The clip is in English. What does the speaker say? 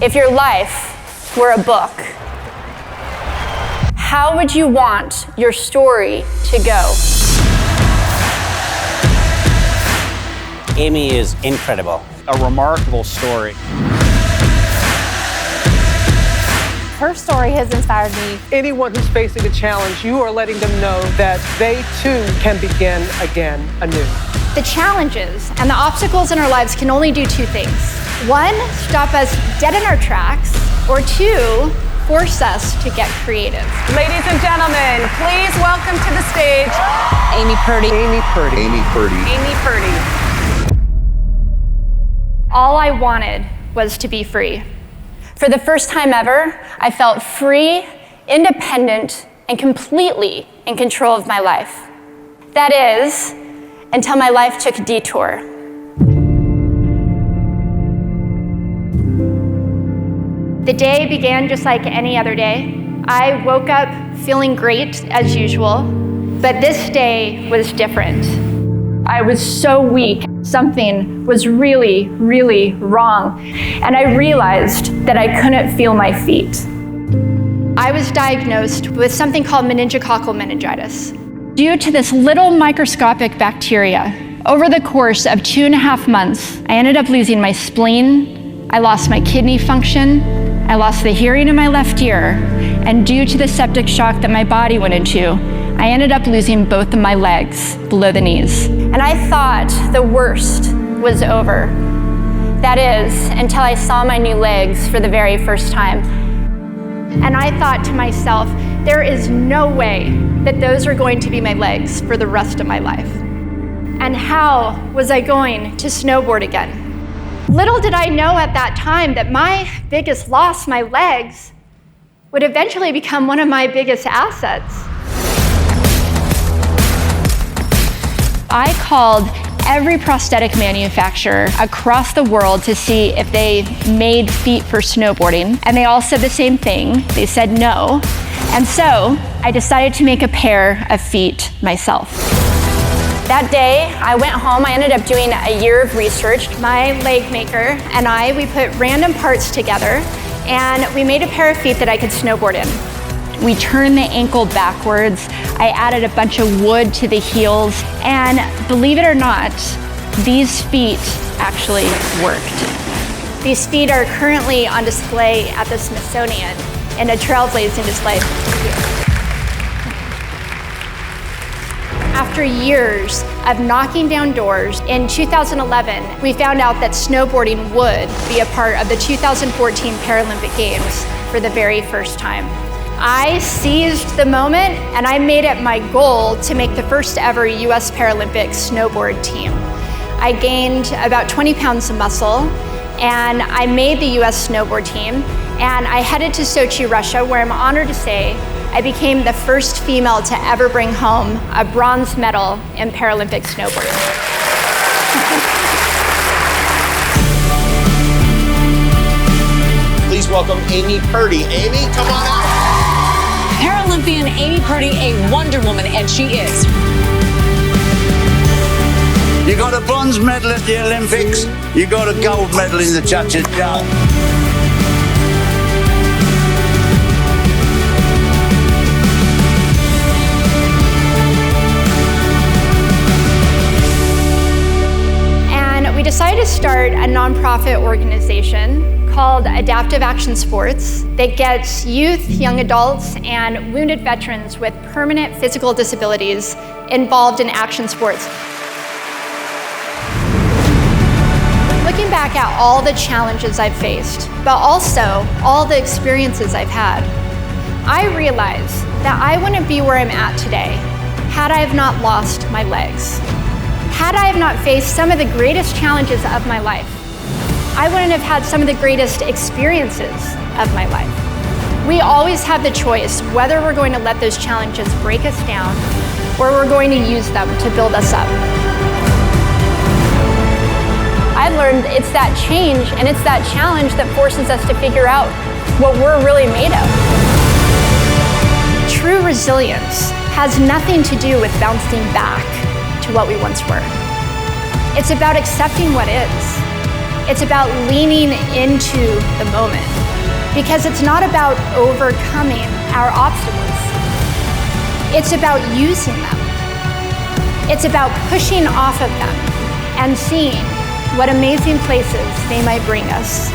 If your life were a book, how would you want your story to go? Amy is incredible. A remarkable story. Her story has inspired me. Anyone who's facing a challenge, you are letting them know that they too can begin again anew. The challenges and the obstacles in our lives can only do two things. One, stop us dead in our tracks, or two, force us to get creative. Ladies and gentlemen, please welcome to the stage Amy Purdy. Amy Purdy. Amy Purdy. Amy Purdy. All I wanted was to be free. For the first time ever, I felt free, independent, and completely in control of my life. That is, until my life took a detour. The day began just like any other day. I woke up feeling great as usual, but this day was different. I was so weak. Something was really, really wrong, and I realized that I couldn't feel my feet. I was diagnosed with something called meningococcal meningitis. Due to this little microscopic bacteria, over the course of 2.5 months, I ended up losing my spleen, I lost my kidney function, I lost the hearing in my left ear, and due to the septic shock that my body went into, I ended up losing both of my legs below the knees. And I thought the worst was over. That is, until I saw my new legs for the very first time. And I thought to myself, there is no way that those are going to be my legs for the rest of my life. And how was I going to snowboard again? Little did I know at that time that my biggest loss, my legs, would eventually become one of my biggest assets. I called every prosthetic manufacturer across the world to see if they made feet for snowboarding, and they all said the same thing. They said no. And so I decided to make a pair of feet myself. That day, I went home. I ended up doing a year of research. My leg maker and we put random parts together, and we made a pair of feet that I could snowboard in. We turned the ankle backwards. I added a bunch of wood to the heels, and believe it or not, these feet actually worked. These feet are currently on display at the Smithsonian in a trailblazing display. After years of knocking down doors, in 2011, we found out that snowboarding would be a part of the 2014 Paralympic Games for the very first time. I seized the moment, and I made it my goal to make the first ever US Paralympic snowboard team. I gained about 20 pounds of muscle, and I made the US snowboard team, and I headed to Sochi, Russia, where I'm honored to say I became the first female to ever bring home a bronze medal in Paralympic snowboarding. Please welcome Amy Purdy. Amy, come on out. Paralympian Amy Purdy, a Wonder Woman, and she is. You got a bronze medal at the Olympics. You got a gold medal in the cha-cha-cha. We decided to start a nonprofit organization called Adaptive Action Sports that gets youth, young adults, and wounded veterans with permanent physical disabilities involved in action sports. Looking back at all the challenges I've faced, but also all the experiences I've had, I realize that I wouldn't be where I'm at today had I have not lost my legs. Had I have not faced some of the greatest challenges of my life, I wouldn't have had some of the greatest experiences of my life. We always have the choice whether we're going to let those challenges break us down or we're going to use them to build us up. I've learned it's that change and it's that challenge that forces us to figure out what we're really made of. True resilience has nothing to do with bouncing back to what we once were. It's about accepting what is It's about leaning into the moment, because it's not about overcoming our obstacles. It's about using them. It's about pushing off of them and seeing what amazing places they might bring us.